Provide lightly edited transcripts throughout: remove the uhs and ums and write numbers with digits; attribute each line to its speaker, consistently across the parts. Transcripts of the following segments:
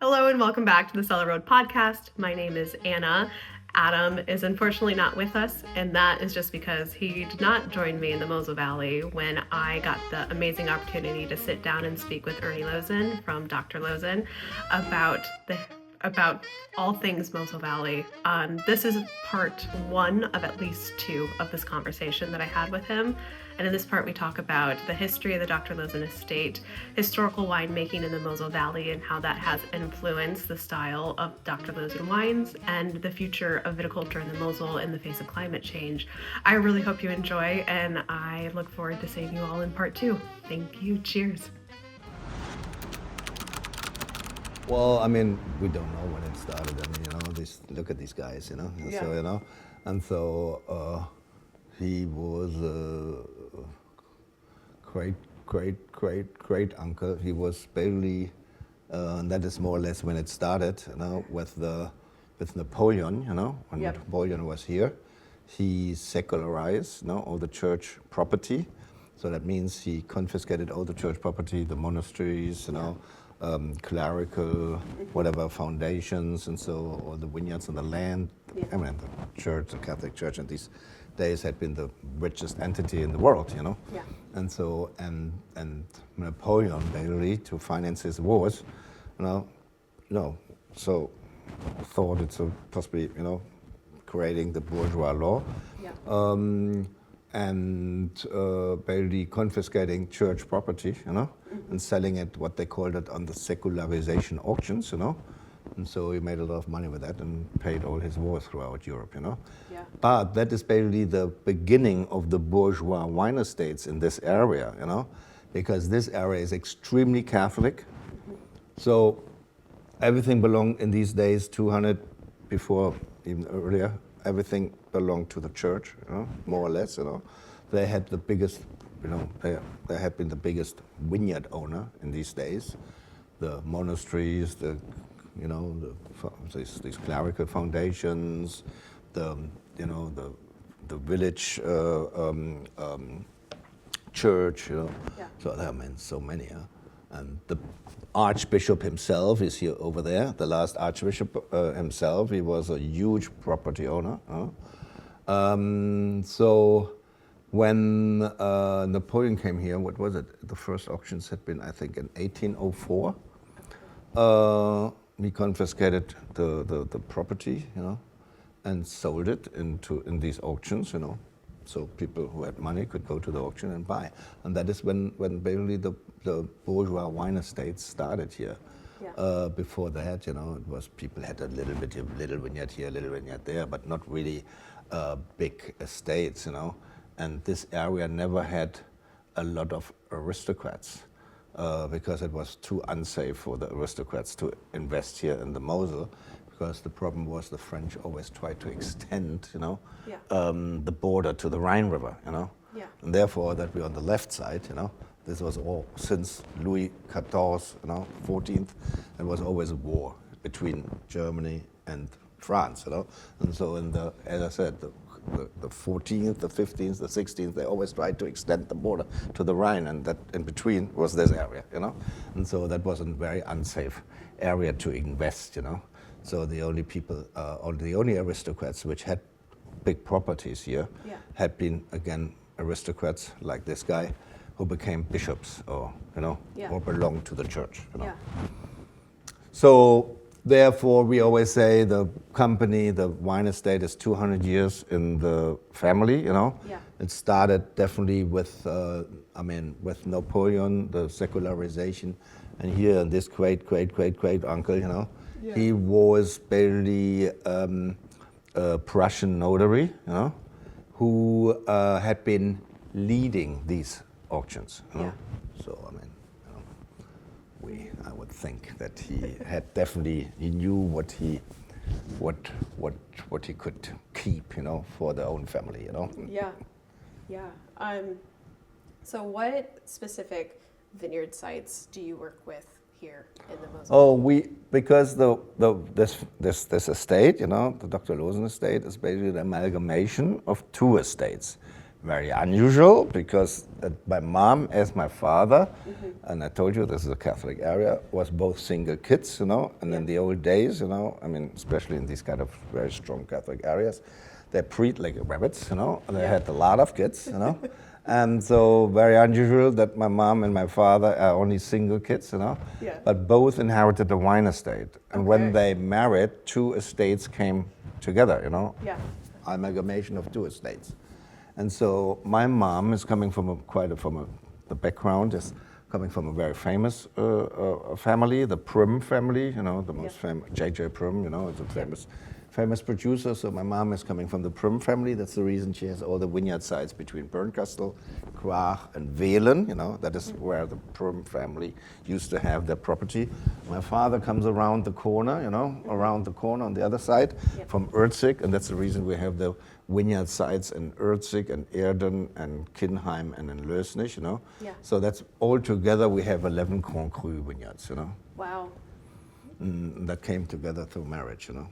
Speaker 1: Hello and welcome back to the Cellar Road Podcast. My name is Anna. Adam is unfortunately not with us, and that is just because he did not join me in the Mosel Valley when I got the amazing opportunity to sit down and speak with Erni Loosen from Dr. Loosen about all things Mosel Valley. This is part one of at least two of this conversation that I had with him. And in this part, we talk about the history of the Dr. Loosen estate, historical winemaking in the Mosel Valley, and how that has influenced the style of Dr. Loosen wines, and the future of viticulture in the Mosel in the face of climate change. I really hope you enjoy, and I look forward to seeing you all in part two. Thank you. Cheers.
Speaker 2: Well, I mean, we don't know when it started. I mean, look at these guys,
Speaker 1: Yeah.
Speaker 2: So, and so he was a great uncle. He was barely, and that is more or less when it started, with Napoleon, when
Speaker 1: Yep.
Speaker 2: Napoleon was here. He secularized, all the church property. So that means he confiscated all the church property, the monasteries, clerical, whatever, foundations, and so all the vineyards and the land.
Speaker 1: Yeah.
Speaker 2: I mean, the church, the Catholic Church, in these days had been the richest entity in the world,
Speaker 1: Yeah.
Speaker 2: And so, and Napoleon, basically, to finance his wars, so thought it's possibly, creating the bourgeois law.
Speaker 1: Yeah.
Speaker 2: And basically confiscating church property, and selling it, what they called it, on the secularization auctions, And so he made a lot of money with that and paid all his wars throughout Europe,
Speaker 1: Yeah.
Speaker 2: But that is basically the beginning of the bourgeois wine estates in this area, because this area is extremely Catholic. So everything belonged in these days, 200 before, even earlier, everything belonged to the church, more or less, They had the biggest, they had been the biggest vineyard owner in these days. The monasteries, these clerical foundations, the village church,
Speaker 1: Yeah.
Speaker 2: So there are so many, And the Archbishop himself is here over there. The last Archbishop himself, he was a huge property owner. So when Napoleon came here, what was it? The first auctions had been, I think, in 1804. He confiscated the property, and sold it in these auctions, So people who had money could go to the auction and buy. And that is when basically the bourgeois wine estates started here.
Speaker 1: Yeah.
Speaker 2: Before that, it was people had a little vineyard here, a little vineyard there, but not really big estates, And this area never had a lot of aristocrats. Because it was too unsafe for the aristocrats to invest here in the Mosel, because the problem was the French always tried to extend, the border to the Rhine River,
Speaker 1: Yeah.
Speaker 2: And therefore that we're on the left side, this was all since Louis XIV, 14th, it was always a war between Germany and France, And so as I said, the 14th, the 15th, the 16th, they always tried to extend the border to the Rhine, and that in between was this area, And so that was a very unsafe area to invest, So the only people, or the only aristocrats which had big properties here,
Speaker 1: Yeah.
Speaker 2: had been, again, aristocrats like this guy, who became bishops or,
Speaker 1: Yeah.
Speaker 2: or belonged to the church,
Speaker 1: Yeah.
Speaker 2: So therefore, we always say the company, the wine estate, is 200 years in the family,
Speaker 1: Yeah.
Speaker 2: It started definitely with, with Napoleon, the secularization, and here this great uncle,
Speaker 1: Yeah.
Speaker 2: He was barely a Prussian notary, who had been leading these auctions,
Speaker 1: Yeah.
Speaker 2: So, I would think that he knew what he could keep, for their own family,
Speaker 1: Yeah. Yeah. So what specific vineyard sites do you work with here in the Mosel?
Speaker 2: Oh, because this estate, the Dr. Loosen estate, is basically the amalgamation of two estates. very unusual because my mom, as my father, and I told you this is a Catholic area, was both single kids, you know, and in the old days, you know, I mean, especially in these kind of very strong Catholic areas, they breed like rabbits, you know, and they had a lot of kids, you know. And so very unusual that my mom and my father are only single kids, you know, but both inherited the wine estate. And when they married, 2 estates came together, you know, amalgamation of 2 estates. And so my mom is coming from the background is coming from a very famous family, the Prim family, you know, the most famous, J.J. Prim, you know, it's a famous producer. So my mom is coming from the Prim family. That's the reason she has all the vineyard sites between Bernkastel, Krach, and Velen. You know, that is where the Prim family used to have their property. My father comes around the corner, you know, around the corner on the other side from Erzig, and that's the reason we have the vineyard sites in Erzig and Erden and Kinheim and in Lösnich, you know. So that's all together we have 11 Grand Cru vineyards, you know.
Speaker 1: Wow.
Speaker 2: That came together through marriage, you know.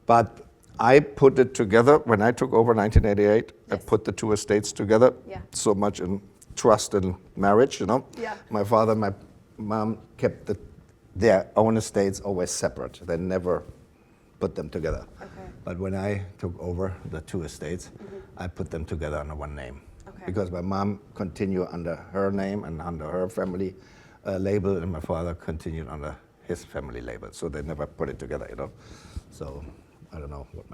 Speaker 2: But I put it together when I took over 1988. I put the 2 estates together. So much in trust and marriage, you know. My father and my mom kept their own estates always separate. They never put them together. But when I took over the 2 estates, I put them together under one name. Because my mom continued under her name and under her family label, and my father continued under his family label. So they never put it together, you know. So I don't know what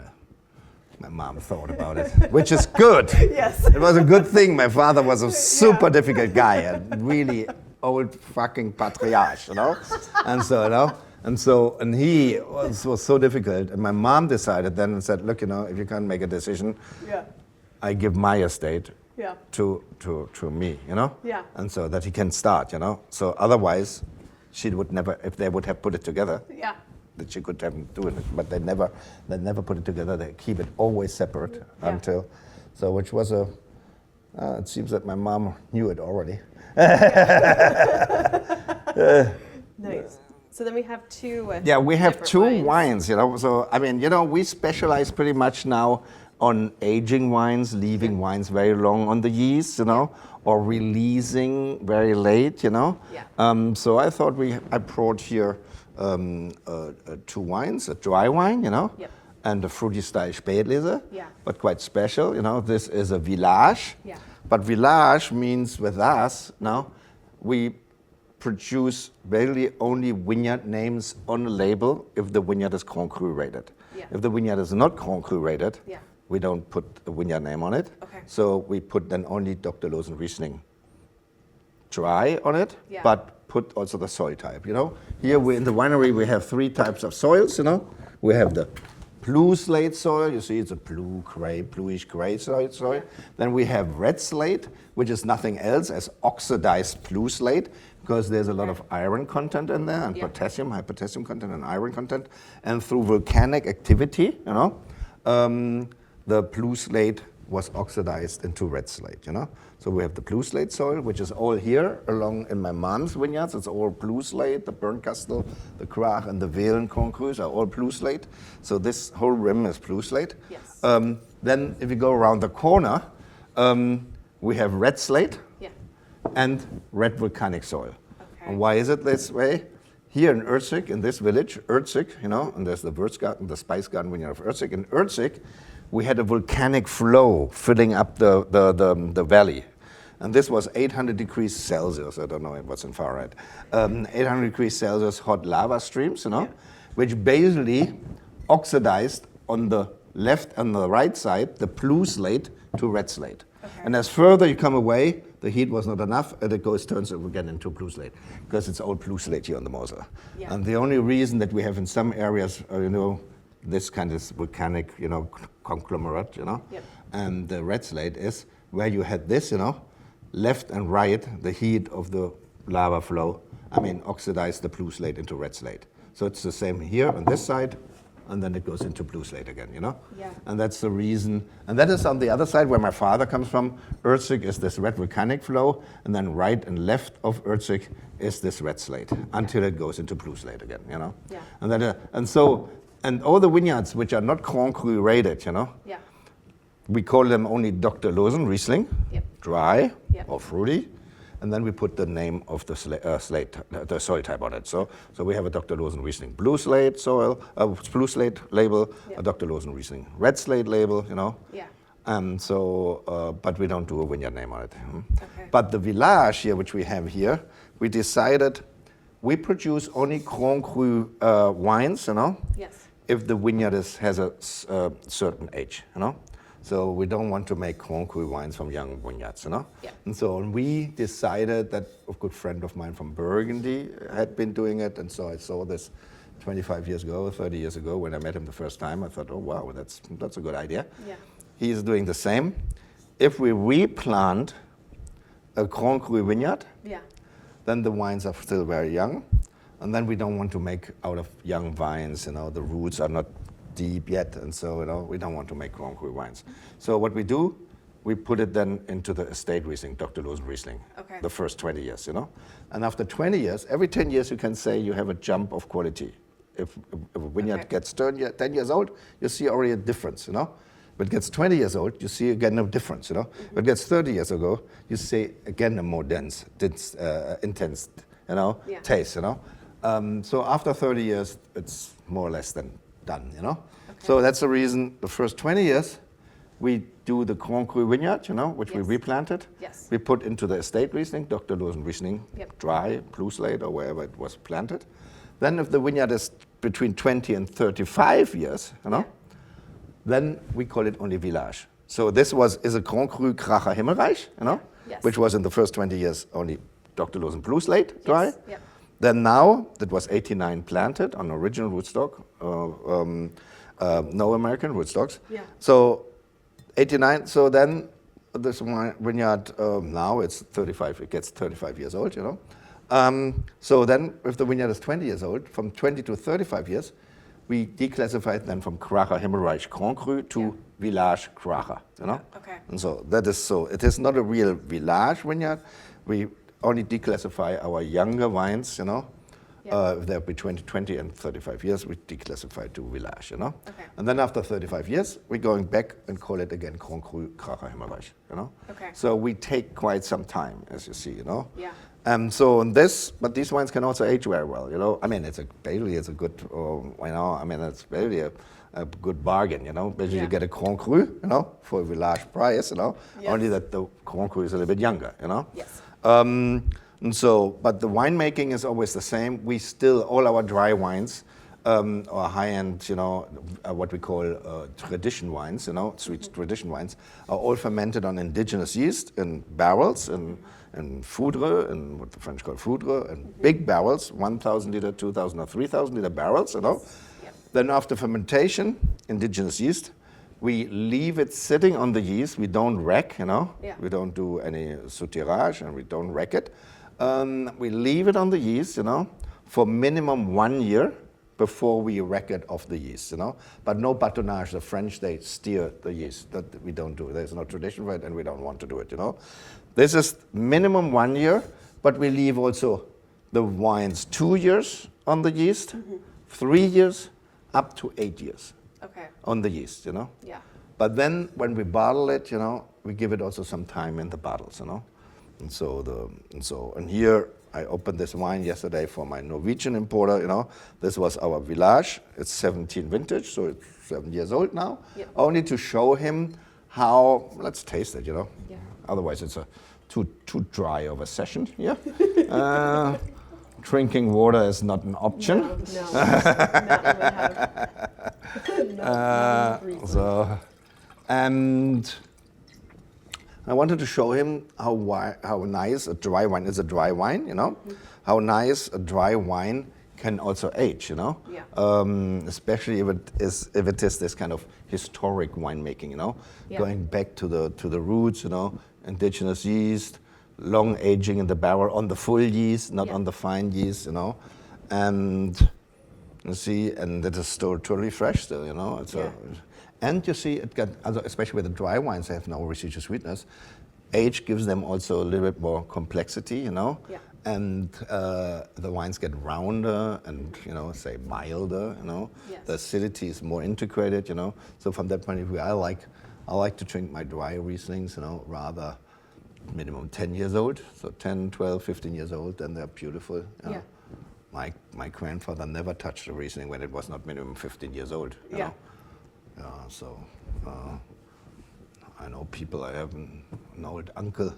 Speaker 2: my mom thought about it, which is good. It was a good thing. My father was a super difficult guy, a really old fucking patriarch, you know. And so, you know, and he was so difficult. And my mom decided then and said, look, you know, if you can't make a decision, I give my estate to me, you know. And so that he can start, you know. So otherwise, she would never, if they would have put it together, that she could have doing it. But they never put it together. They keep it always separate until, so which was it seems that my mom knew it already.
Speaker 1: Nice. So then we have 2.
Speaker 2: We have 2 wines, you know. So I mean, you know, we specialize pretty much now on aging wines, leaving wines very long on the yeast, you know, or releasing very late, you know. So I thought I brought here 2 wines, a dry wine, you know, and a fruity style Spätlese, but quite special, you know. This is a village, but village means with us now we produce really only vineyard names on the label if the vineyard is Grand Cru rated. If the vineyard is not Grand Cru rated, we don't put a vineyard name on it. So we put then only Dr. Loosen Riesling dry on it, but put also the soil type, you know. Here in the winery we have 3 types of soils, you know. We have the blue slate soil, you see it's a bluish gray soil. Then we have red slate, which is nothing else as oxidized blue slate, because there's a lot of iron content in there, and high potassium content and iron content. And through volcanic activity, you know, the blue slate was oxidized into red slate, you know. So we have the blue slate soil, which is all here along in my mom's vineyards. It's all blue slate. The Bernkastel, the Krach, and the Velen Grand Crus are all blue slate. So this whole rim is blue slate. Then if you go around the corner, we have red slate and red volcanic soil. And why is it this way? Here in Erzig, in this village, Erzig, you know, and there's the Würzgarten, the Spice Garden vineyard of Erzig. In Erzig, we had a volcanic flow filling up the valley. And this was 800 degrees Celsius, I don't know what's in Fahrenheit, 800 degrees Celsius hot lava streams, you know, which basically oxidized on the left and the right side, the blue slate to red slate. And as further you come away, the heat was not enough, and it turns again into blue slate, because it's all blue slate here on the Mosel. And the only reason that we have in some areas, you know, this kind of volcanic, you know, conglomerate, you know, and the red slate is where you had this, you know, left and right, the heat of the lava flow, oxidized the blue slate into red slate. So it's the same here on this side, and then it goes into blue slate again, you know?
Speaker 1: Yeah.
Speaker 2: And that's the reason. And that is on the other side where my father comes from. Erzig is this red volcanic flow, and then right and left of Erzig is this red slate until it goes into blue slate again, you know?
Speaker 1: Yeah.
Speaker 2: And then, and all the vineyards which are not Grand Cru rated, you know?
Speaker 1: Yeah.
Speaker 2: We call them only Dr. Loosen Riesling, dry
Speaker 1: Yep.
Speaker 2: or fruity, and then we put the name of the the soil type on it. So we have a Dr. Loosen Riesling blue slate soil, blue slate label,
Speaker 1: Yep.
Speaker 2: a Dr. Loosen Riesling red slate label, you know.
Speaker 1: Yeah.
Speaker 2: But we don't do a vineyard name on it.
Speaker 1: Okay.
Speaker 2: But the village here, which we have here, we decided we produce only Grand Cru wines, you know,
Speaker 1: Yes.
Speaker 2: if the vineyard has a certain age, you know. So we don't want to make Grand Cru wines from young vineyards, you know.
Speaker 1: Yeah.
Speaker 2: And so we decided that a good friend of mine from Burgundy had been doing it, and so I saw this 25 years ago, 30 years ago, when I met him the first time. I thought, oh wow, that's a good idea.
Speaker 1: Yeah.
Speaker 2: He is doing the same. If we replant a Grand Cru vineyard,
Speaker 1: Yeah.
Speaker 2: then the wines are still very young, and then we don't want to make out of young vines, you know, the roots are not deep yet, and so, you know, we don't want to make Grand Cru wines. So what we do, we put it then into the estate Riesling, Dr. Loosen Riesling,
Speaker 1: Okay.
Speaker 2: the first 20 years, you know. And after 20 years, every 10 years you can say you have a jump of quality. If a vineyard
Speaker 1: Okay.
Speaker 2: gets 10 years old, you see already a difference, you know. If it gets 20 years old, you see again a difference, you know. If it gets 30 years ago, you see again a more intense, you know,
Speaker 1: Yeah.
Speaker 2: taste, you know. So after 30 years, it's more or less than done, you know.
Speaker 1: Okay.
Speaker 2: So that's the reason the first 20 years, we do the Grand Cru vineyard, you know, which we
Speaker 1: Yes.
Speaker 2: replanted.
Speaker 1: Yes.
Speaker 2: We put into the estate Riesling, Dr. Loosen Riesling,
Speaker 1: Yep.
Speaker 2: dry, blue slate, or wherever it was planted. Then if the vineyard is between 20 and 35 years, you know,
Speaker 1: Yeah.
Speaker 2: then we call it only village. So this is a Grand Cru Kracher Himmelreich, you know,
Speaker 1: Yes.
Speaker 2: which was in the first 20 years only Dr. Loosen blue slate, dry.
Speaker 1: Yes. Yeah.
Speaker 2: Then now, that was 89 planted on original rootstock, no American rootstocks.
Speaker 1: Yeah.
Speaker 2: So 89, so then this vineyard, now it's 35, it gets 35 years old, you know. So then if the vineyard is 20 years old, from 20 to 35 years, we declassified them from Kracher Himmelreich Grand Cru to
Speaker 1: Yeah.
Speaker 2: Village Kracher, you know.
Speaker 1: Okay.
Speaker 2: And so that is so, it is not a real village vineyard. We only declassify our younger wines, you know.
Speaker 1: Yeah.
Speaker 2: If they're between 20 and 35 years, we declassify to village, you know.
Speaker 1: Okay.
Speaker 2: And then after 35 years, we're going back and call it again Grand Cru Kracher Himmelreich, you know.
Speaker 1: Okay.
Speaker 2: So we take quite some time, as you see, you know.
Speaker 1: Yeah.
Speaker 2: So on this, but these wines can also age very well, you know. I mean, it's a good, you know. I mean, it's basically a good bargain, you know. Basically,
Speaker 1: Yeah.
Speaker 2: you get a Grand Cru, you know, for a village price, you know.
Speaker 1: Yes.
Speaker 2: Only that the Grand Cru is a little bit younger, you know.
Speaker 1: Yes.
Speaker 2: And so, but the winemaking is always the same. We still, all our dry wines, or high-end, you know, what we call tradition wines, you know, sweet tradition wines, are all fermented on indigenous yeast in barrels, in foudre, in what the French call foudre, in big barrels, 1,000 liter, 2,000 or 3,000 liter barrels, you know.
Speaker 1: Yep.
Speaker 2: Then after fermentation, indigenous yeast, we leave it sitting on the yeast. We don't rack, you know.
Speaker 1: Yeah.
Speaker 2: We don't do any soutirage, and we don't rack it. We leave it on the yeast, you know, for minimum 1 year before we rack it off the yeast, you know. But no bâtonnage. The French, they steer the yeast. That we don't do. There's no tradition for it, and we don't want to do it, you know. This is minimum 1 year, but we leave also the wines 2 years on the yeast, 3 years, up to 8 years
Speaker 1: Okay.
Speaker 2: on the yeast, you know.
Speaker 1: Yeah.
Speaker 2: But then when we bottle it, you know, we give it also some time in the bottles, you know. And here I opened this wine yesterday for my Norwegian importer, you know. This was our Village. It's 17 vintage, so it's 7 years old now.
Speaker 1: Yep.
Speaker 2: Only to show him how, let's taste it, you know.
Speaker 1: Yeah.
Speaker 2: Otherwise it's a too dry of a session here. Drinking water is not an option.
Speaker 1: No. Matt would have.
Speaker 2: So, and I wanted to show him how nice a dry wine is. A dry wine, you know, how nice a dry wine can also age, you know.
Speaker 1: Yeah.
Speaker 2: Especially if it is this kind of historic winemaking, you know,
Speaker 1: Yeah.
Speaker 2: going back to the roots, you know, indigenous yeast, long aging in the barrel on the full yeast, not
Speaker 1: Yeah.
Speaker 2: on the fine yeast, you know, and you see, and it is still totally fresh still, you know.
Speaker 1: Yeah.
Speaker 2: And you see, it got, especially with the dry wines, they have no residual sweetness. Age gives them also a little bit more complexity, you know.
Speaker 1: Yeah.
Speaker 2: And the wines get rounder and, you know, say milder, you know.
Speaker 1: Yes.
Speaker 2: The acidity is more integrated, you know. So from that point of view, I like I like to drink my dry Rieslings, rather minimum 10 years old, so 10, 12, 15 years old, and they're beautiful. You know. My grandfather never touched a Riesling when it was not minimum 15 years old. You know? So I know people. I have an old uncle,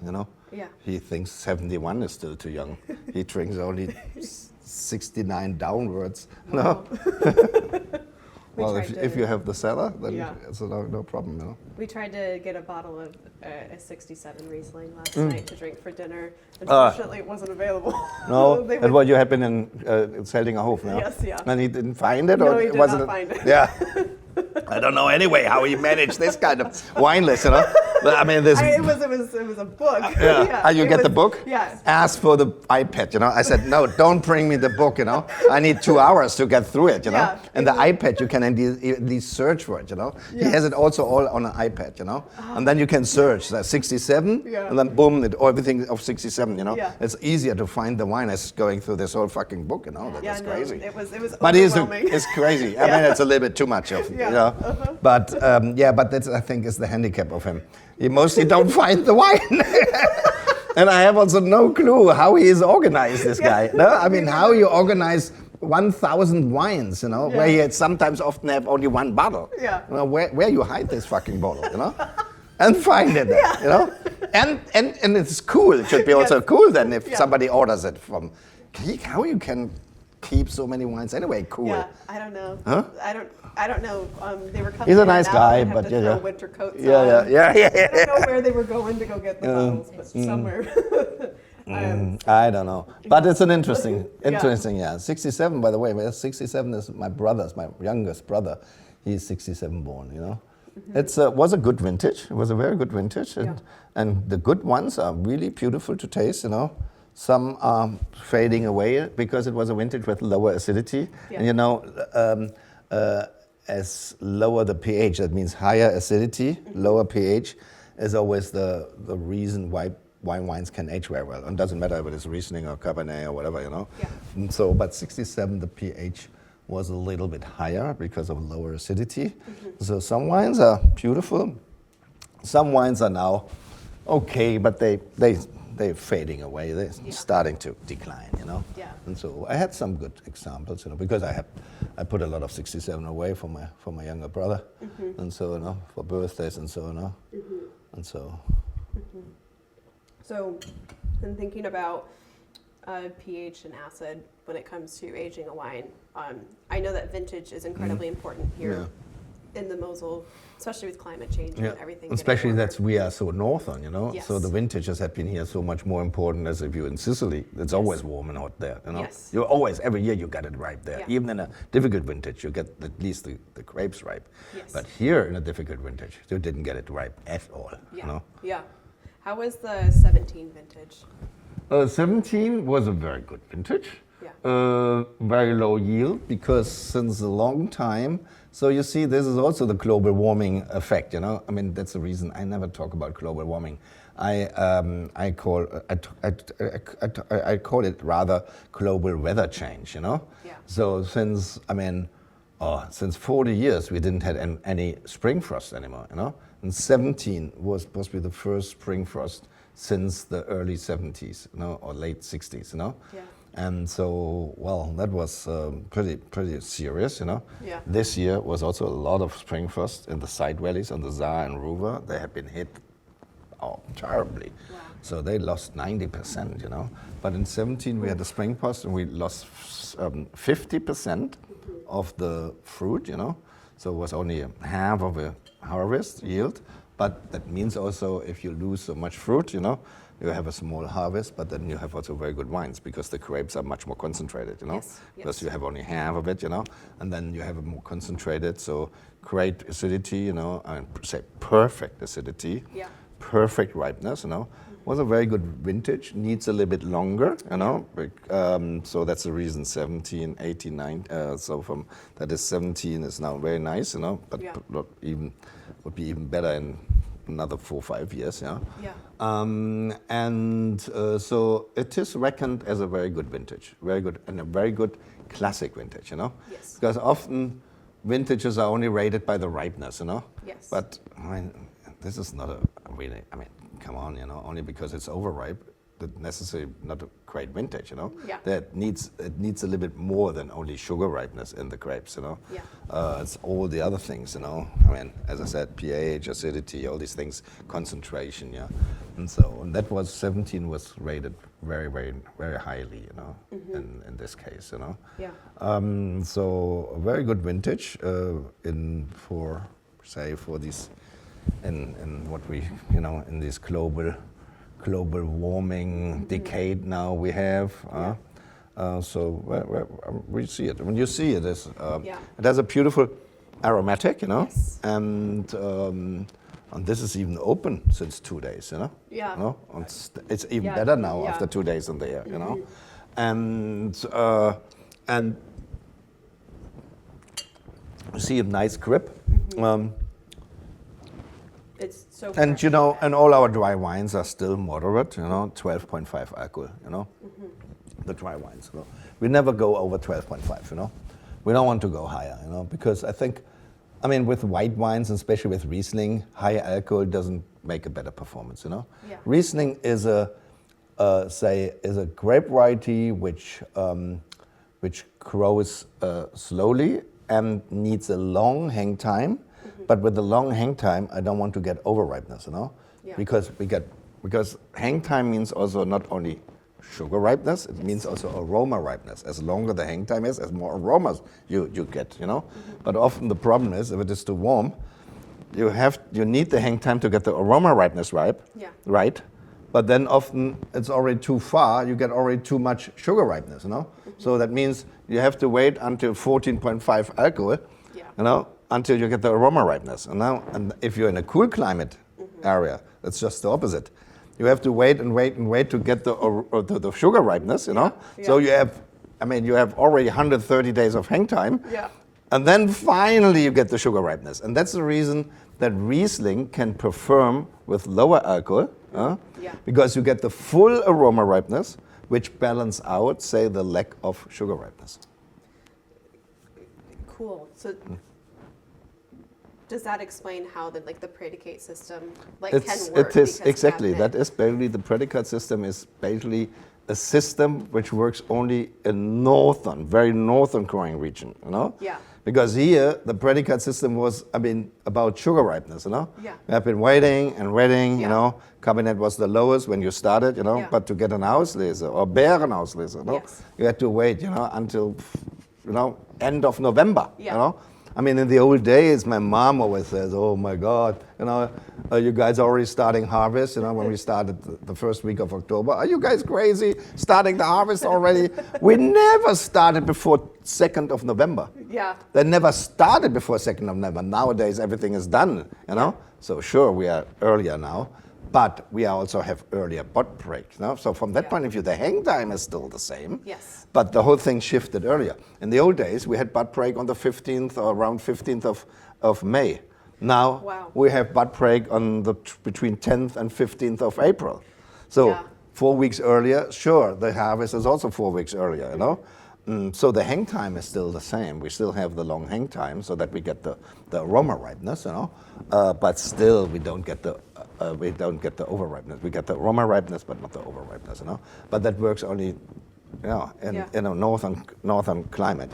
Speaker 2: he thinks 71 is still too young. He drinks only 69 downwards.
Speaker 3: Wow.
Speaker 2: Well, if you have the cellar, then it's no problem.
Speaker 3: We tried to get a bottle of a 67 Riesling last night to drink for dinner. Unfortunately, it wasn't available.
Speaker 2: No, and what you had been in Seltingerhof, no?
Speaker 3: Yes, yeah.
Speaker 2: And he didn't find it?
Speaker 3: No,
Speaker 2: or
Speaker 3: he did
Speaker 2: wasn't
Speaker 3: not find it.
Speaker 2: Yeah. I don't know anyway how he managed this kind of wine list, But I mean, this.
Speaker 3: It was a book.
Speaker 2: You get the book?
Speaker 3: Yes.
Speaker 2: Ask for the iPad, I said, no, don't bring me the book, I need 2 hours to get through it,
Speaker 3: Yeah,
Speaker 2: And the iPad, you can at least search for it, He has it also all on an iPad, And then you can search, 67, and then boom, everything of 67, It's easier to find the wine as going through this whole fucking book, That's crazy.
Speaker 3: It was
Speaker 2: But
Speaker 3: overwhelming.
Speaker 2: it's crazy. I mean, it's a little bit too much of, But but that's, I think, is the handicap of him. You mostly don't find the wine. And I have also no clue how he is organized, this guy. No, I mean, how you organize 1,000 wines, where you sometimes often have only one bottle. Where you hide this fucking bottle, and find it there, And it's cool. It should be also cool then if somebody orders it from. How you can keep so many wines anyway? Cool.
Speaker 3: Yeah, I don't know.
Speaker 2: Huh?
Speaker 3: I don't know. They were coming.
Speaker 2: He's a
Speaker 3: in
Speaker 2: nice
Speaker 3: and out
Speaker 2: guy,
Speaker 3: and have
Speaker 2: but
Speaker 3: to throw winter coats on.
Speaker 2: Yeah.
Speaker 3: I don't know where they were going to go get the bottles, but somewhere.
Speaker 2: I don't know, but it's an interesting. 67, by the way. 67 is my youngest brother. He's 67 born. It was a good vintage. It was a very good vintage, and the good ones are really beautiful to taste. Some are fading away because it was a vintage with lower acidity, and as lower the pH, that means higher acidity, lower pH, is always the reason why wines can age very well. And it doesn't matter if it is Riesling or Cabernet or whatever, And so, but 67, the pH was a little bit higher because of lower acidity. So some wines are beautiful. Some wines are now okay, but they're fading away. They're starting to decline, And so I had some good examples, because I put a lot of 67 away for my younger brother, and so for birthdays and so on, and so.
Speaker 3: So, in thinking about pH and acid when it comes to aging a wine, I know that vintage is incredibly important here in the Mosel, especially with climate change and everything.
Speaker 2: Especially that we are so northern,
Speaker 3: Yes.
Speaker 2: So the vintages have been here so much more important as if you're in Sicily. It's always warm and hot there,
Speaker 3: Yes.
Speaker 2: You always, every year you get it ripe there.
Speaker 3: Yeah.
Speaker 2: Even in a difficult vintage, you get at least the grapes ripe.
Speaker 3: Yes.
Speaker 2: But here in a difficult vintage, you didn't get it ripe at all,
Speaker 3: Yeah. How was the 17 vintage?
Speaker 2: 17 was a very good vintage.
Speaker 3: Yeah.
Speaker 2: Very low yield because since a long time, so you see this is also the global warming effect, I mean, that's the reason I never talk about global warming. I call it rather global weather change,
Speaker 3: Yeah.
Speaker 2: So since 40 years we didn't have any spring frost anymore, And 17 was possibly the first spring frost since the early 70s, or late 60s,
Speaker 3: Yeah.
Speaker 2: And so, that was pretty serious,
Speaker 3: Yeah.
Speaker 2: This year was also a lot of spring frost in the side valleys on the Saar and Ruhr. They had been hit terribly.
Speaker 3: Wow.
Speaker 2: So they lost 90%, But in 17 we had the spring frost and we lost 50% of the fruit, So it was only half of a harvest yield. But that means also if you lose so much fruit, you have a small harvest, but then you have also very good wines because the grapes are much more concentrated,
Speaker 3: Yes.
Speaker 2: Because you have only half of it, and then you have a more concentrated, so great acidity, and say perfect acidity, perfect ripeness, Was a very good vintage, needs a little bit longer, so that's the reason 17, 18, 19, so from that is 17 is now very nice, but would be even better in another 4 or 5 years, so it is reckoned as a very good vintage, very good, and a very good classic vintage,
Speaker 3: Yes.
Speaker 2: Because often vintages are only rated by the ripeness,
Speaker 3: Yes.
Speaker 2: But I mean, this is not a really, come on, only because it's overripe, that necessarily not a great vintage,
Speaker 3: Yeah.
Speaker 2: It needs a little bit more than only sugar ripeness in the grapes,
Speaker 3: Yeah.
Speaker 2: It's all the other things, as I said, pH, acidity, all these things, concentration, and that was 17 was rated very, very, very highly, in this case,
Speaker 3: Yeah.
Speaker 2: So a very good vintage for these, in what we, in this global warming decade now we have. So we see it. When you see it, it has a beautiful aromatic,
Speaker 3: Yes.
Speaker 2: and this is even open since 2 days,
Speaker 3: Yeah.
Speaker 2: And it's even
Speaker 3: Yeah,
Speaker 2: better now
Speaker 3: yeah.
Speaker 2: after 2 days in the air, and you see a nice grip.
Speaker 3: It's so
Speaker 2: And
Speaker 3: fresh.
Speaker 2: and all our dry wines are still moderate, 12.5 alcohol, the dry wines. We never go over 12.5, We don't want to go higher, because I think, with white wines, and especially with Riesling, higher alcohol doesn't make a better performance,
Speaker 3: Yeah.
Speaker 2: Riesling is a grape variety which grows slowly and needs a long hang time. But with the long hang time, I don't want to get over-ripeness,
Speaker 3: Yeah.
Speaker 2: Because hang time means also not only sugar ripeness, it means also aroma ripeness. As longer the hang time is, as more aromas you get, But often the problem is, if it is too warm, you need the hang time to get the aroma ripeness right. But then often it's already too far, you get already too much sugar ripeness, So that means you have to wait until 14.5 alcohol, until you get the aroma ripeness. And if you're in a cool climate area, it's just the opposite. You have to wait to get the sugar ripeness,
Speaker 3: Yeah.
Speaker 2: So you have already 130 days of hang time.
Speaker 3: Yeah.
Speaker 2: And then finally you get the sugar ripeness. And that's the reason that Riesling can perform with lower alcohol, because you get the full aroma ripeness, which balance out, say, the lack of sugar ripeness.
Speaker 3: Cool. So does that explain how the predicate system can work?
Speaker 2: It is
Speaker 3: because
Speaker 2: exactly.
Speaker 3: that
Speaker 2: That is basically the predicate system is basically a system which works only in very northern growing region,
Speaker 3: Yeah.
Speaker 2: Because here the predicate system was, about sugar ripeness,
Speaker 3: Yeah.
Speaker 2: We have been waiting and waiting,
Speaker 3: Yeah.
Speaker 2: Cabinet was the lowest when you started,
Speaker 3: Yeah.
Speaker 2: But to get an Auslese or Beerenauslese,
Speaker 3: Yes.
Speaker 2: you had to wait, until, end of November,
Speaker 3: Yeah.
Speaker 2: In the old days, my mom always says, "Oh my God, you guys are already starting harvest." When we started the first week of October, are you guys crazy? Starting the harvest already? We never started before 2nd of November.
Speaker 3: Yeah.
Speaker 2: They never started before 2nd of November. Nowadays, everything is done. So sure, we are earlier now, but we also have earlier bud break. So from that point of view, the hang time is still the same.
Speaker 3: Yes.
Speaker 2: But the whole thing shifted earlier. In the old days, we had bud break on the 15th or around 15th of May. Now
Speaker 3: Wow.
Speaker 2: we have bud break on between 10th and 15th of April. So
Speaker 3: Yeah.
Speaker 2: 4 weeks earlier, sure, the harvest is also 4 weeks earlier, So the hang time is still the same. We still have the long hang time so that we get the aroma ripeness, but still we don't get the over ripeness. We get the aroma ripeness, but not the over ripeness, But that works only, in a northern climate,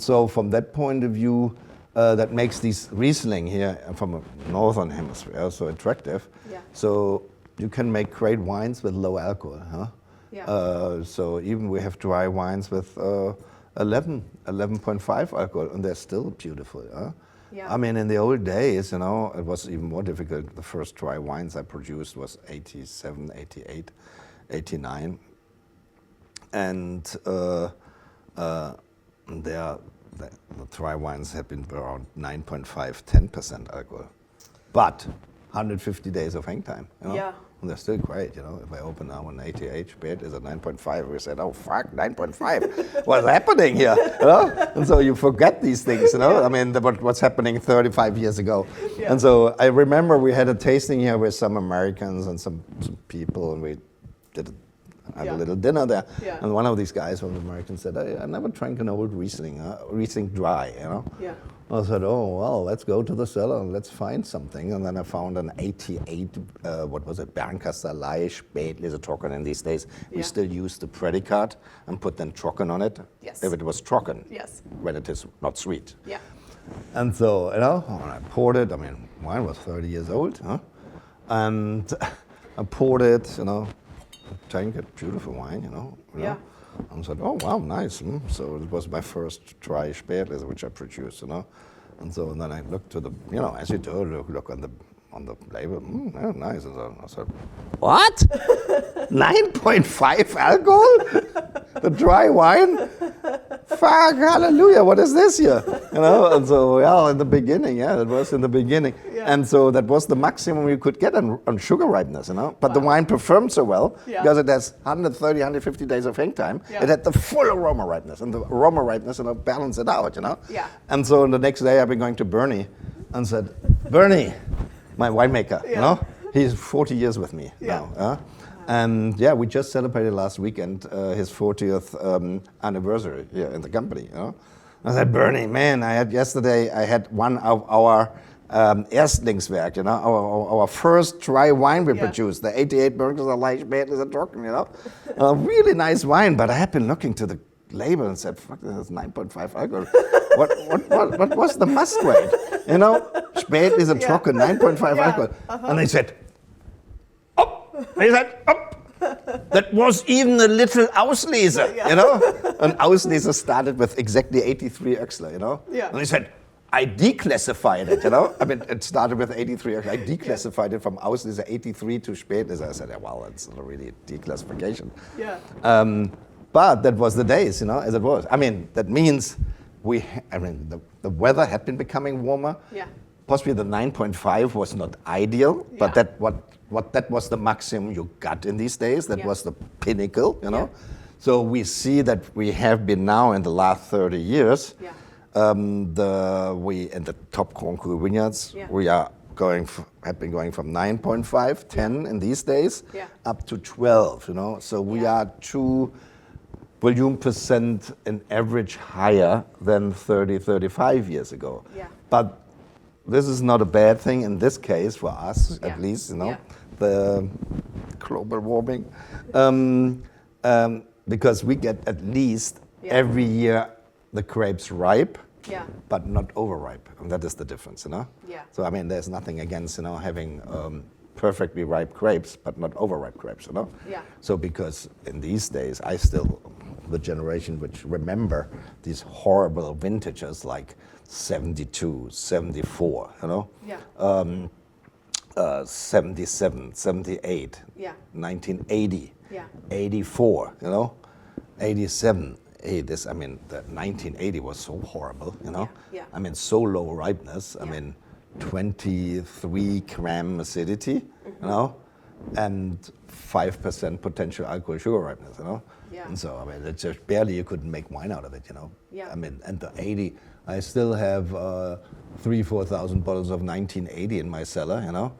Speaker 2: So from that point of view, that makes these Riesling here from a northern hemisphere so attractive.
Speaker 3: Yeah.
Speaker 2: So you can make great wines with low alcohol,
Speaker 3: Yeah.
Speaker 2: So even we have dry wines with 11.5 alcohol, and they're still beautiful.
Speaker 3: Yeah.
Speaker 2: In the old days, it was even more difficult. The first dry wines I produced was 87, 88, 89. And the dry wines have been around 9.5, 10% alcohol. But 150 days of hang time,
Speaker 3: Yeah.
Speaker 2: And they're still great, If I open now an 88 bed, is at 9.5. We said, oh, fuck, 9.5. What's happening here? And so you forget these things, what's happening 35 years ago.
Speaker 3: Yeah.
Speaker 2: And so I remember we had a tasting here with some Americans and some people, and we did had a little dinner there.
Speaker 3: Yeah.
Speaker 2: And one of these guys from the American said, I never drank an old Riesling, Riesling dry, you know.
Speaker 3: Yeah.
Speaker 2: I said, oh, well, let's go to the cellar and let's find something. And then I found an 88, Bernkasser Leih Spätlese Trocken in these days. We
Speaker 3: Yeah.
Speaker 2: still use the predicate and put then Trocken on it.
Speaker 3: Yes.
Speaker 2: If it was Trocken.
Speaker 3: Yes.
Speaker 2: When it is not sweet.
Speaker 3: Yeah.
Speaker 2: And so, you know, when I poured it, I mean, wine was 30 years old, huh? And I poured it, you know, drank it, beautiful wine, you know.
Speaker 3: Yeah.
Speaker 2: And said, oh, wow, nice. So it was my first dry Spätlese, which I produced, you know. And so and then I looked to the, you know, as you do, look on the label. Yeah, nice. And so I said, what? 9.5 alcohol? The dry wine? Fuck, hallelujah, what is this here? You know, and so, yeah, in the beginning, it was in the beginning.
Speaker 3: Yeah.
Speaker 2: And so that was the maximum you could get on sugar ripeness, you know. But the wine performed so well, because it has 130, 150 days of hang time, it had the full aroma ripeness. And the aroma ripeness, you know, balanced it out, you know.
Speaker 3: Yeah.
Speaker 2: And so the next day I've been going to Bernie and said, Bernie, my winemaker, you know, he's 40 years with me now. And we just celebrated last weekend his 40th anniversary here in the company. You know, I said, Bernie, man, I had one of our Erstlingswerk, you know, our first dry wine we produced, the 88 Bernkasser Leih Spätlese Trocken, you know, a really nice wine. But I had been looking to the label and said, fuck, this is 9.5 alcohol. What was the must rate? You know, Spätlese Trocken, 9.5 alcohol. And they said, that was even a little Auslese, you know? And Auslese started with exactly 83 Öxler, you know?
Speaker 3: Yeah.
Speaker 2: And he said, I declassified it, you know? I mean, it started with 83 Öxler. I declassified it from Auslese 83 to Spätlese. I said, well, that's not really a declassification.
Speaker 3: Yeah.
Speaker 2: But that was the days, you know, as it was. I mean, that means the weather had been becoming warmer.
Speaker 3: Yeah.
Speaker 2: Possibly the 9.5 was not ideal, but that was the maximum you got in these days. That was the pinnacle, you know. So we see that we have been now in the last 30 years, in the top Grand Cru vineyards, we are have been going from 9.5, 10 in these days, up to 12, you know. So we are 2 volume percent in average higher than 30, 35 years ago. Yeah. But this is not a bad thing in this case for us, at least, you know, the global warming, because we get at least every year the grapes ripe, but not overripe, and that is the difference, you know. So I mean, there's nothing against, you know, having perfectly ripe grapes, but not overripe grapes, you know. So because in these days, I still the generation which remember these horrible vintages like 72, 74, you know, 77, 78, 1980, 84, you know, 87. Hey, the 1980 was so horrible, you know. I mean, so low ripeness. I mean, 23 gram acidity, you know, and 5% potential alcohol sugar ripeness, you know. And so, I mean, it's just barely you couldn't make wine out of it, you know. I mean, and the 80, I still have 3,000-4,000 bottles of 1980 in my cellar, you know.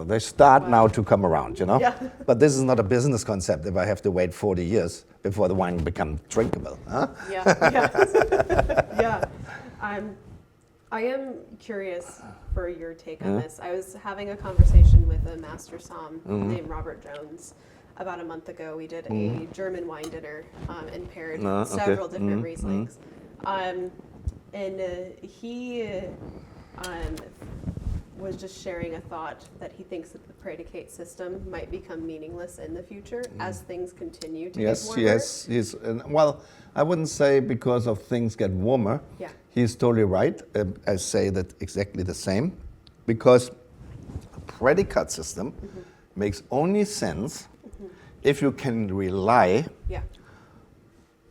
Speaker 2: They start now to come around, you know. But this is not a business concept if I have to wait 40 years before the wine becomes drinkable, huh?
Speaker 3: I am curious for your take on this. I was having a conversation with a master somm named Robert Jones about a month ago. We did a German wine dinner and paired several different Rieslings. He was just sharing a thought that he thinks that the predicate system might become meaningless in the future as things continue to get warmer.
Speaker 2: Yes. Well, I wouldn't say because of things get warmer. He's totally right. I say that exactly the same, because a predicate system makes only sense if you can rely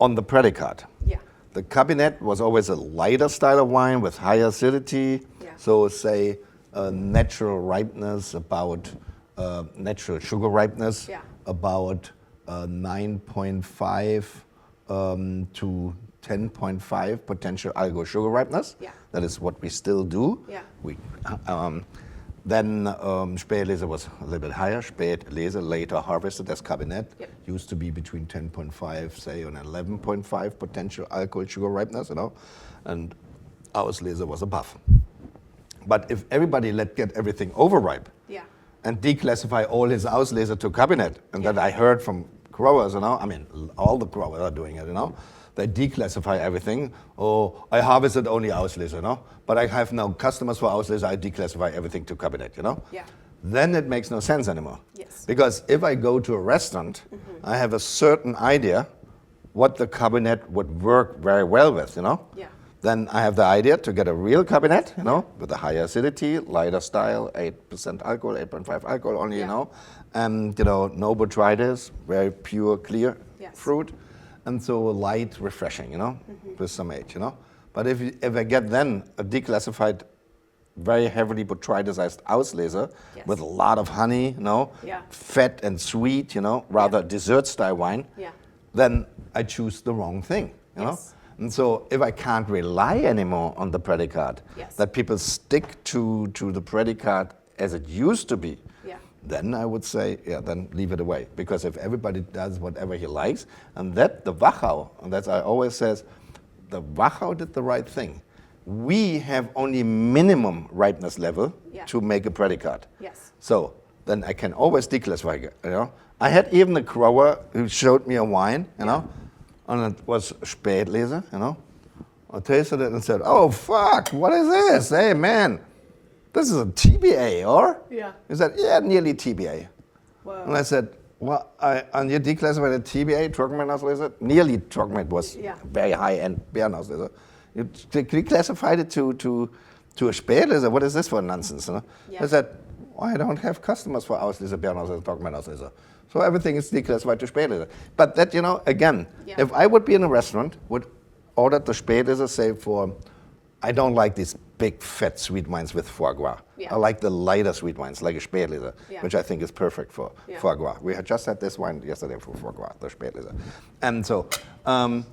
Speaker 2: on the predicate. The cabinet was always a lighter style of wine with higher acidity. So say natural ripeness, about natural sugar ripeness, about 9.5 to 10.5 potential alcohol sugar ripeness. That is what we still do. Then Spätlese was a little bit higher. Spätlese, later harvested as Cabernet, used to be between 10.5, say, and 11.5 potential alcohol sugar ripeness, and Auslese was above. But if everybody get everything overripe and declassify all his Auslese to Cabernet, and that I heard from growers, all the growers are doing it, they declassify everything. Oh, I harvested only Auslese, but I have no customers for Auslese, I declassify everything to Cabernet, Then it makes no sense anymore.
Speaker 3: Yes.
Speaker 2: Because if I go to a restaurant, I have a certain idea what the Cabernet would work very well with, Then I have the idea to get a real Cabernet, with a higher acidity, lighter style, 8% alcohol, 8.5 alcohol only, and, no botrytis, very pure, clear fruit. And so light, refreshing, with some age, But if I get then a declassified, very heavily botrytisized Auslese with a lot of honey, fat and sweet, rather dessert style wine, then I choose the wrong thing,
Speaker 3: Yes.
Speaker 2: And so if I can't rely anymore on the predicate, that people stick to the predicate as it used to be, then I would say, then leave it away. Because if everybody does whatever he likes, and that the Wachau, and that's I always says, the Wachau did the right thing. We have only minimum ripeness level to make a predicate.
Speaker 3: Yes.
Speaker 2: So then I can always declassify it, I had even a grower who showed me a wine, and it was Spätlese, I tasted it and said, oh, fuck, what is this? Hey, man. This is a TBA, or?
Speaker 3: Yeah.
Speaker 2: He said, yeah, nearly TBA.
Speaker 3: Whoa.
Speaker 2: And I said, well, and you declassified a TBA, Trockenbeerenauslese? Nearly Trockenbeeren was very high-end Beerenauslese. You declassified it to a Spätlese? What is this for nonsense? I said, I don't have customers for Auslese, Beerenauslese, Trockenbeerenauslese. So everything is declassified to Spätlese. But that, again, if I would be in a restaurant, would order the Spätlese, say for, I don't like these big fat sweet wines with foie gras. I like the lighter sweet wines, like a Spätlese, which I think is perfect for foie gras. We had just had this wine yesterday for foie gras, the Spätlese. And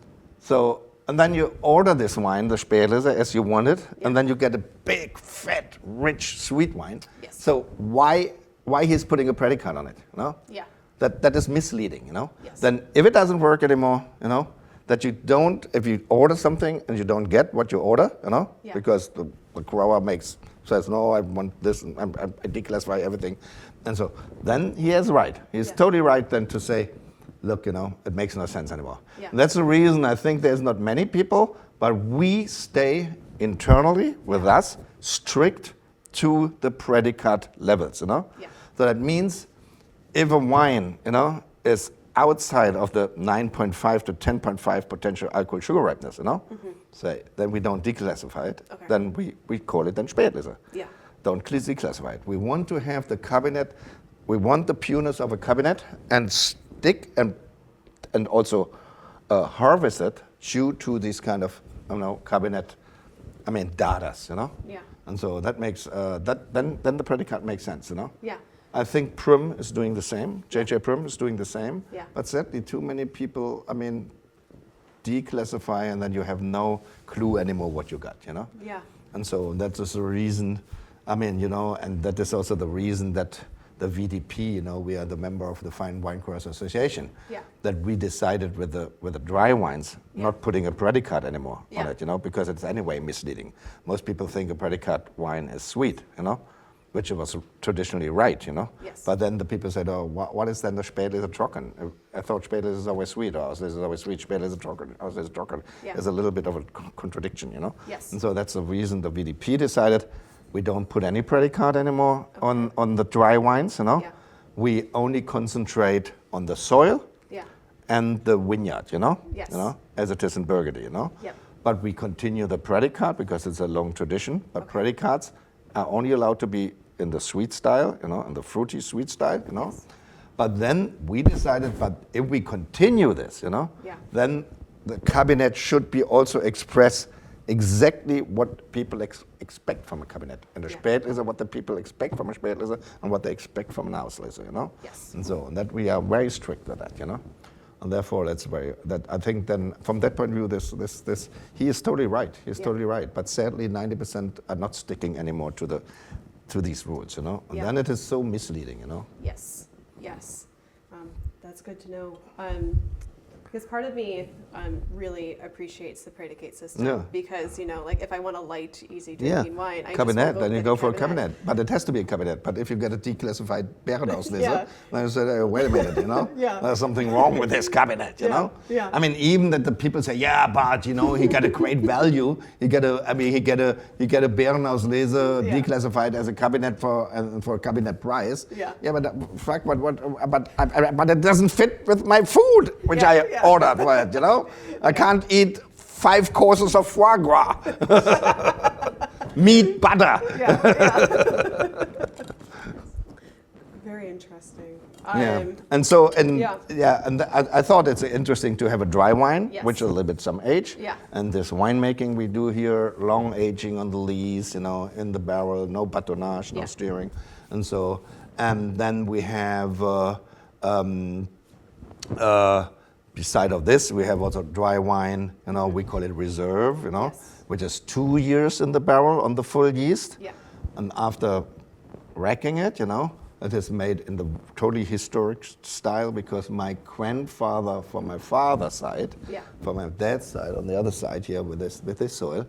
Speaker 2: and then you order this wine, the Spätlese, as you want it, and then you get a big, fat, rich, sweet wine.
Speaker 3: Yes.
Speaker 2: So why he's putting a predicate on it,
Speaker 3: Yeah.
Speaker 2: That is misleading,
Speaker 3: Yes.
Speaker 2: Then if it doesn't work anymore, that you don't, if you order something and you don't get what you order, because the grower says, no, I want this, and I declassify everything. And so then he is right. He's totally right then to say, look, it makes no sense anymore.
Speaker 3: Yeah.
Speaker 2: And that's the reason I think there's not many people, but we stay internally with us strict to the predicate levels,
Speaker 3: Yeah.
Speaker 2: So that means if a wine, is outside of the 9.5 to 10.5 potential alcohol sugar ripeness, say, then we don't declassify it.
Speaker 3: Okay.
Speaker 2: Then we call it then Spätlese.
Speaker 3: Yeah.
Speaker 2: Don't declassify it. We want to have the Cabernet, we want the pureness of a Cabernet and stick and also harvest it due to these kind of, Cabernet, datas,
Speaker 3: Yeah.
Speaker 2: And so that makes, then the predicate makes sense,
Speaker 3: Yeah.
Speaker 2: I think Prum is doing the same. J.J. Prum is doing the same.
Speaker 3: Yeah.
Speaker 2: But sadly, too many people, declassify, and then you have no clue anymore what you got,
Speaker 3: Yeah.
Speaker 2: And so that is the reason, and that is also the reason that the VDP, we are the member of the Fine Wine Growers Association, that we decided with the dry wines, not putting a predicate anymore on it, because it's anyway misleading. Most people think a predicate wine is sweet, which was traditionally right,
Speaker 3: Yes.
Speaker 2: But then the people said, oh, what is then the Spätlese Trocken? I thought Spätlese is always sweet, or Auslese is always sweet, Spätlese Trocken, Auslese Trocken. There's a little bit of a contradiction,
Speaker 3: Yes.
Speaker 2: And so that's the reason the VDP decided we don't put any predicate anymore on the dry wines, We only concentrate on the soil and the vineyard,
Speaker 3: Yes.
Speaker 2: As it is in Burgundy,
Speaker 3: Yep.
Speaker 2: But we continue the predicate because it's a long tradition, but predicates are only allowed to be in the sweet style, in the fruity sweet style,
Speaker 3: Yes.
Speaker 2: But then we decided, but if we continue this, then the Cabernet should be also express exactly what people expect from a Cabernet. And the Spätlese, what the people expect from a Spätlese, and what they expect from an Auslese,
Speaker 3: Yes.
Speaker 2: And so that we are very strict with that, And therefore, I think then from that point of view, this he is totally right. He's totally right. But sadly, 90% are not sticking anymore to to these rules, you know. And
Speaker 3: Yeah.
Speaker 2: then it is so misleading, you know.
Speaker 3: Yes. That's good to know. Because part of me really appreciates the predicate system.
Speaker 2: Yeah.
Speaker 3: Because, you know, like if I want a light, easy drinking wine, I
Speaker 2: cabinet,
Speaker 3: just will
Speaker 2: then you
Speaker 3: get
Speaker 2: go for a cabinet. But it has to be a cabinet. But if you get a declassified Beerenauslese, then you say, wait a minute, you know, there's something wrong with this cabinet, you know.
Speaker 3: Yeah.
Speaker 2: I mean, even that the people say, but you know, he got a great value. He get a Beerenauslese declassified as a cabinet for a cabinet price.
Speaker 3: Yeah.
Speaker 2: Yeah, but fuck, but it doesn't fit with my food, which I ordered for it, you know. I can't eat 5 courses of foie gras. Meat, butter.
Speaker 3: Very interesting.
Speaker 2: And I thought it's interesting to have a dry wine, which is a little bit some age.
Speaker 3: Yeah.
Speaker 2: And this winemaking we do here, long aging on the lees, you know, in the barrel, no batonnage, no steering. And so, and then we have, beside of this, we have also dry wine, you know, we call it reserve, you know, which is 2 years in the barrel on the full yeast.
Speaker 3: Yeah.
Speaker 2: And after racking it, you know, it is made in the totally historic style because my grandfather from my father's side, from my dad's side, on the other side here with this soil,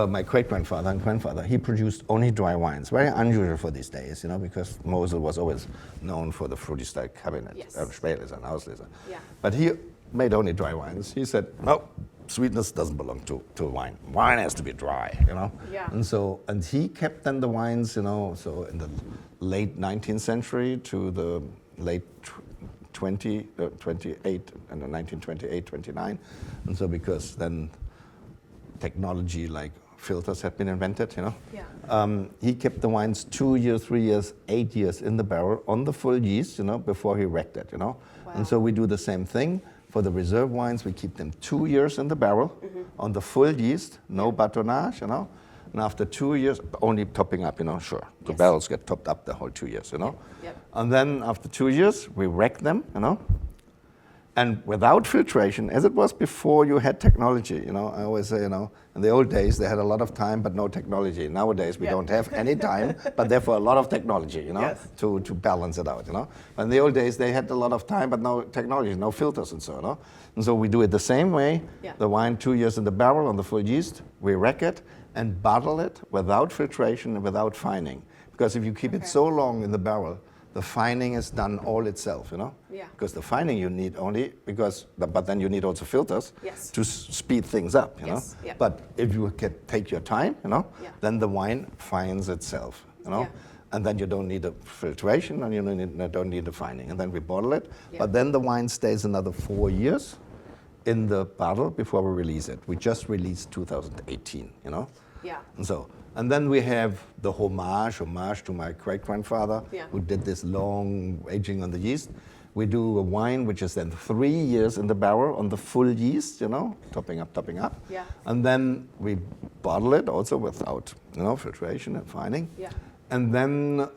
Speaker 2: my great-grandfather and grandfather, he produced only dry wines. Very unusual for these days, you know, because Mosel was always known for the fruity style cabinet, Spätlese and Auslese.
Speaker 3: Yeah.
Speaker 2: But he made only dry wines. He said, no, sweetness doesn't belong to wine. Wine has to be dry, you know.
Speaker 3: Yeah.
Speaker 2: And he kept then the wines, you know, so in the late 19th century to the late 1928, 29. And so because then technology like filters had been invented, you know.
Speaker 3: Yeah.
Speaker 2: He kept the wines 2 years, 3 years, 8 years in the barrel on the full yeast, you know, before he wrecked it, you know.
Speaker 3: Wow.
Speaker 2: And so we do the same thing. For the reserve wines, we keep them 2 years in the barrel on the full yeast, no batonnage, you know. And after 2 years, only topping up, you know, sure. The barrels get topped up the whole 2 years, you know.
Speaker 3: Yep.
Speaker 2: And then after 2 years, we wreck them, you know. And without filtration, as it was before you had technology, you know, I always say, you know, in the old days they had a lot of time but no technology. Nowadays we don't have any time, but therefore a lot of technology, you know, to balance it out, you know. But in the old days they had a lot of time but no technology, no filters and so on. You know? And so we do it the same way. Yeah. The wine 2 years in the barrel on the full yeast, we wreck it and bottle it without filtration and without fining. Because if you keep it so long in the barrel, the fining is done all itself, you know?
Speaker 3: Yeah.
Speaker 2: Because the fining you need only, but then you need also filters to speed things up, you know?
Speaker 3: Yeah.
Speaker 2: But if you can take your time, you know, then the wine fines itself, you know?
Speaker 3: Yeah.
Speaker 2: And then you don't need a filtration and you don't need the fining. And then we bottle it. But then the wine stays another 4 years in the bottle before we release it. We just released 2018, you know?
Speaker 3: Yeah.
Speaker 2: And then we have the homage to my great-grandfather, who did this long aging on the yeast. We do a wine which is then 3 years in the barrel on the full yeast, you know, topping up.
Speaker 3: Yeah.
Speaker 2: And then we bottle it also without, you know, filtration and fining.
Speaker 3: Yeah.
Speaker 2: And then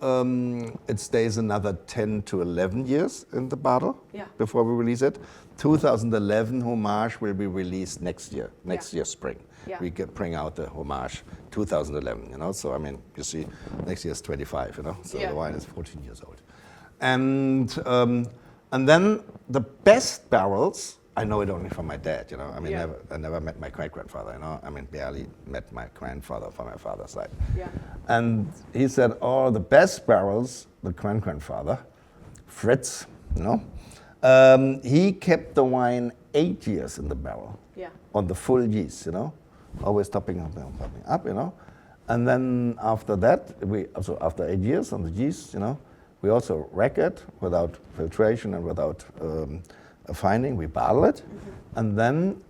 Speaker 2: it stays another 10 to 11 years in the bottle before we release it. 2011 homage will be released next year spring.
Speaker 3: Yeah.
Speaker 2: We bring out the homage 2011, you know. So I mean, you see, next year is 25, you know. So the wine is 14 years old, and then the best barrels. I know it only from my dad, you know. I mean, I never met my great-grandfather, you know. I mean, barely met my grandfather from my father's side.
Speaker 3: Yeah.
Speaker 2: And he said, the best barrels, the grandfather, Fritz, you know, he kept the wine 8 years in the barrel on the full yeast, you know. Always topping up, you know. And then after that, after 8 years on the yeast, you know, we also rack it without filtration and without fining. We bottle it, and then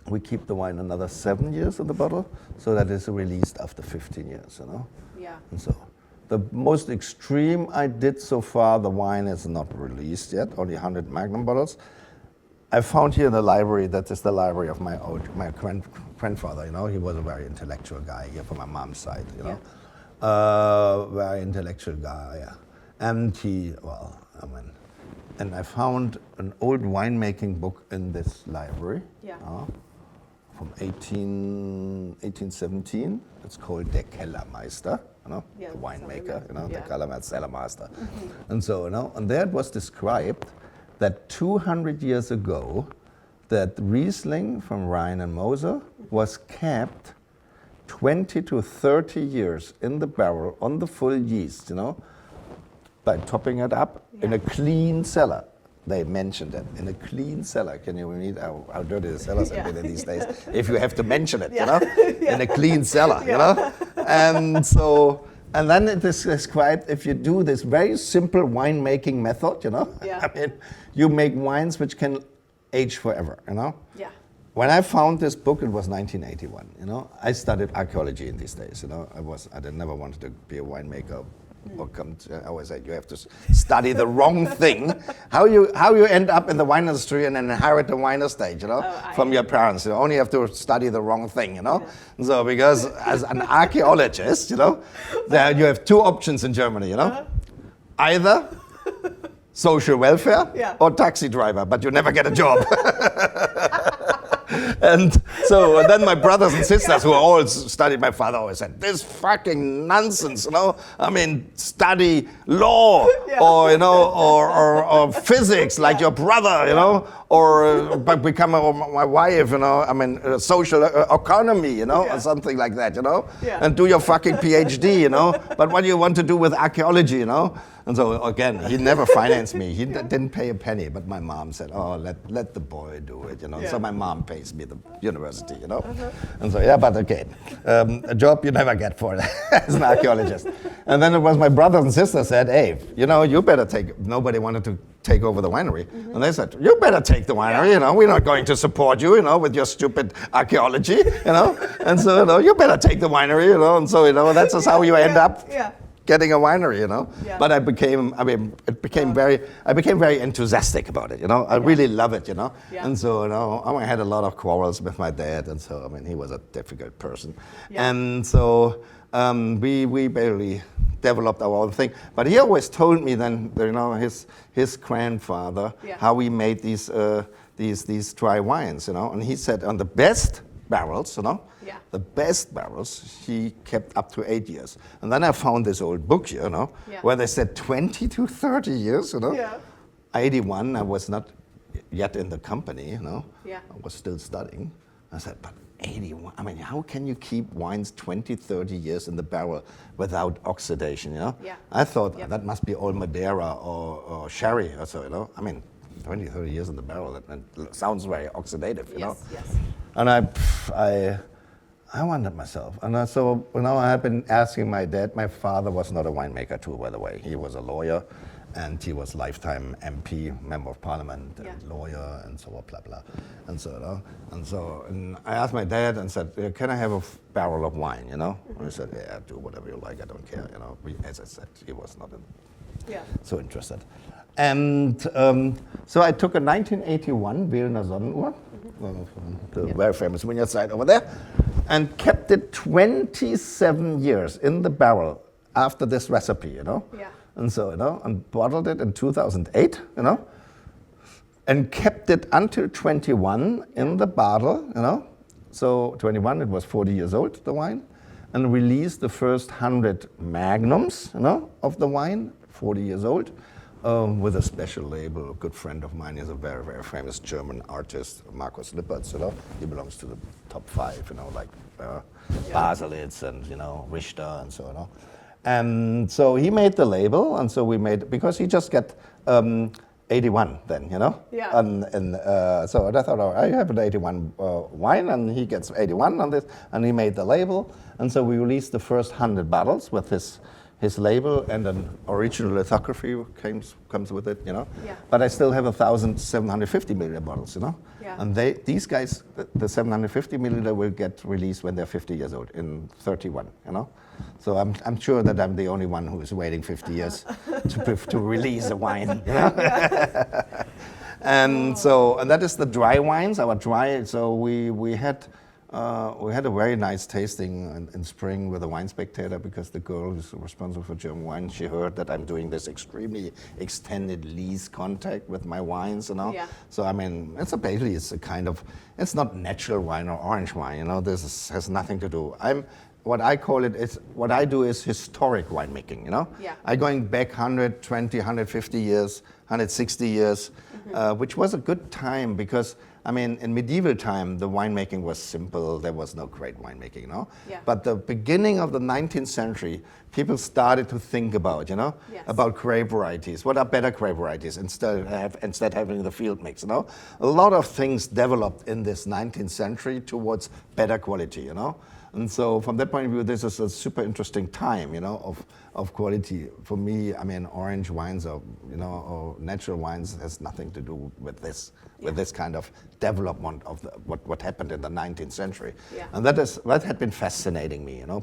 Speaker 2: we keep the wine another 7 years in the bottle, so that it's released after 15 years, you know.
Speaker 3: Yeah.
Speaker 2: And so, the most extreme I did so far, the wine is not released yet, only 100 Magnum bottles. I found here in the library, that is the library of my grandfather, you know. He was a very intellectual guy here from my mom's side, you know. Very intellectual guy, yeah. And and I found an old winemaking book in this library from 1817. It's called Der Kellermeister, the winemaker, the Kellermeister. And so, and there it was described that 200 years ago, that Riesling from Rhine and Mosel was kept 20 to 30 years in the barrel on the full yeast, by topping it up in a clean cellar. They mentioned it, in a clean cellar. Can you read how dirty the cellars have been in these days? If you have to mention it, in a clean cellar, And so, and then it is described, if you do this very simple winemaking method, I mean, you make wines which can age forever,
Speaker 3: Yeah.
Speaker 2: When I found this book, it was 1981, I studied archaeology in these days, I never wanted to be a winemaker. I always said you have to study the wrong thing. How you end up in the wine industry and inherit the wine estate, from your parents. You only have to study the wrong thing, Yeah. So because as an archaeologist, there you have two options in Germany, Either social welfare or taxi driver, but you never get a job. And so then my brothers and sisters who all studied, my father always said, this fucking nonsense, I mean, study law or physics like your brother, or become my wife, I mean, social economy, or something like that, and do your fucking PhD, but what do you want to do with archaeology, And so again, he never financed me. He didn't pay a penny, but my mom said, "Oh, let the boy do it," So my mom pays me the university, And so but again, a job you never get for it as an archaeologist. And then it was my brothers and sisters said, "Hey, you better take." Nobody wanted to take over the winery, and they said, "You better take the winery. We're not going to support you, with your stupid archaeology, And so you better take the winery, And so that's just how you end up. Getting a winery, But I became very enthusiastic about it, I really love it, And so, I had a lot of quarrels with my dad, and so, he was a difficult person. And so, we barely developed our own thing. But he always told me then, his grandfather, how we made these dry wines, And he said on the best barrels, the best barrels he kept up to 8 years. And then I found this old book here, where they said 20 to 30 years, 81, I was not yet in the company, I was still studying. I said, but 81, I mean, how can you keep wines 20, 30 years in the barrel without oxidation, I thought that must be all Madeira or sherry or so, I mean, 20, 30 years in the barrel, that sounds very oxidative,
Speaker 3: Yes.
Speaker 2: And I wondered myself. And so, I have been asking my dad. My father was not a winemaker too, by the way. He was a lawyer, and he was lifetime MP, member of parliament, and lawyer, and so blah, blah. And so, and I asked my dad and said, can I have a barrel of wine, And he said, yeah, do whatever you like, I don't care, As I said, he was not so interested. And so I took a 1981 Wilner Sonnenuhr, the very famous vineyard site over there, and kept it 27 years in the barrel after this recipe, And so, and bottled it in 2008, and kept it until 21 in the bottle, So 21, it was 40 years old, the wine, and released the first 100 magnums, of the wine, 40 years old. With a special label. A good friend of mine is a very, very famous German artist, Markus Lippertz, He belongs to the top 5, like Baselitz and, Richter and so, And so he made the label, and so we made, because he just got 81 then, And so I thought, I have an 81 wine, and he gets 81 on this, and he made the label, and so we released the first 100 bottles with his label, and an original lithography comes with it, But I still have 1,750 milliliter bottles, And these guys, the 750 milliliter will get released when they're 50 years old, in 31, So I'm sure that I'm the only one who is waiting 50 years to release a wine, And so, and that is the dry wines, our dry. So we had We had a very nice tasting in spring with a wine spectator because the girl who's responsible for German wine, she heard that I'm doing this extremely extended lease contact with my wines, you know.
Speaker 3: Yeah.
Speaker 2: So I mean, it's a kind of, it's not natural wine or orange wine, you know. Has nothing to do. What I do is historic winemaking, you know.
Speaker 3: Yeah.
Speaker 2: I'm going back 120, 150 years, 160 years, which was a good time because, I mean, in medieval time, the winemaking was simple. There was no great winemaking, you know.
Speaker 3: Yeah.
Speaker 2: But the beginning of the 19th century, people started to think about, you know,
Speaker 3: Yes.
Speaker 2: about grape varieties. What are better grape varieties instead having the field mix, you know? A lot of things developed in this 19th century towards better quality, you know. And so from that point of view, this is a super interesting time, you know, of quality. For me, I mean, orange wines or natural wines has nothing to do with this, with this kind of development of what happened in the 19th century.
Speaker 3: Yeah.
Speaker 2: And that had been fascinating me, you know.